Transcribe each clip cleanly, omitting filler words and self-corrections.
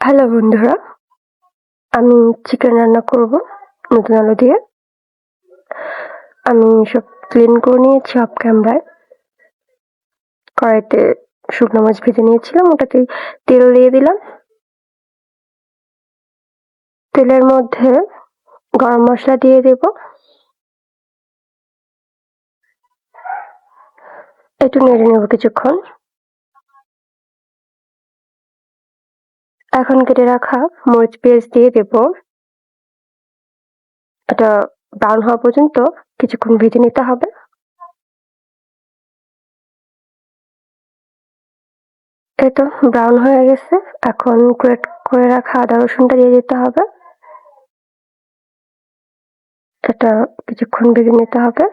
Hello বন্ধুরা, আমি chicken রান্না করব নতুন আলু দিয়ে। আমি সব ক্লিন করে নিয়েছি অফ ক্যামেরায়। কড়াইতে শুকনো মাছ ভেজে নিয়েছিলাম, ওটাতেই তেল দিয়ে দিলাম। তেলের মধ্যে গরম মশলা দিয়ে দেব, একটু নেড়ে নেব কিছুক্ষণ। এখন কেটে রাখা মরিচ পেঁয়াজ দিয়ে দেব। এটা ব্রাউন হওয়া পর্যন্ত কিছুক্ষণ ভেজে নিতে হবে। এই তো ব্রাউন হয়ে গেছে। এখন গ্রেট করে রাখা আদা রসুনটা দিয়ে দিতে হবে। এটা কিছুক্ষণ ভেজে নিতে হবে।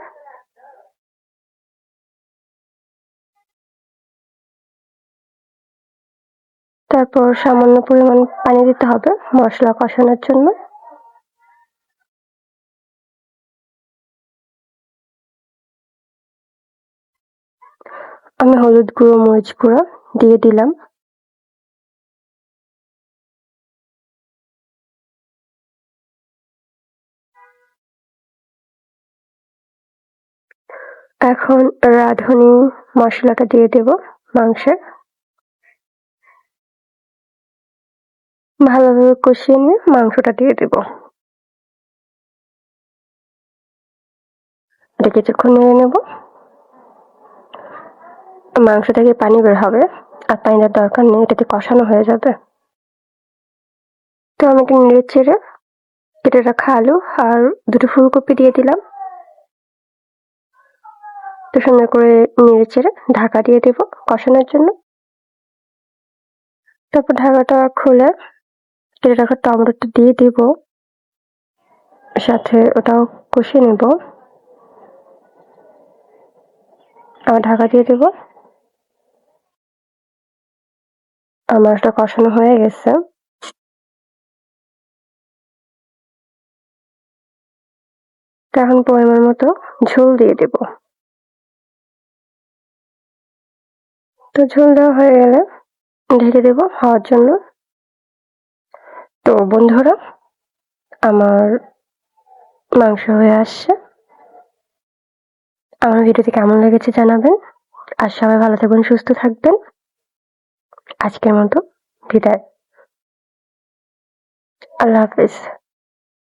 তারপর সামান্য পরিমাণ পানি দিতে হবে মশলা কষানোর জন্য। আমি হলুদ গুঁড়ো, মরিচ গুঁড়ো দিয়ে দিলাম। এখন রাঁধুনি মশলাটা দিয়ে দেব মাংসে। ভালোভাবে কষিয়ে নিয়ে মাংসটা দিয়ে দেব। এটা কিছুক্ষণ নেড়ে নেব। মাংস থেকে পানি বের হবে, আর পানি দেওয়ার দরকার নেই, এটাতে কষানো হয়ে যাবে। তো আমি একটু নেড়ে চেড়ে কেটে রাখা আলু আর দুটো ফুলকপি দিয়ে দিলাম। তো সুন্দর করে নেড়ে চেড়ে ঢাকা দিয়ে দেব কষানোর জন্য। তারপর ঢাকাটা খুলে কেটে রাখা টমেটোটা দিয়ে দিব, সাথে ওটাও কষিয়ে নেব। আবার ঢাকা দিয়ে দেব। আর মাছটা কষানো হয়ে গেছে। এখন পরিমাণ মতো ঝোল দিয়ে দেব। তো ঝোল দেওয়া হয়ে গেলে ঢেকে দেব হওয়ার জন্য। তো বন্ধুরা, আমার মাংস হয়ে আসছে। আমার ভিডিওটি কেমন লেগেছে জানাবেন। আর সবাই ভালো থাকবেন, সুস্থ থাকবেন। আজকের মতো বিদায়। আল্লাহ হাফেজ।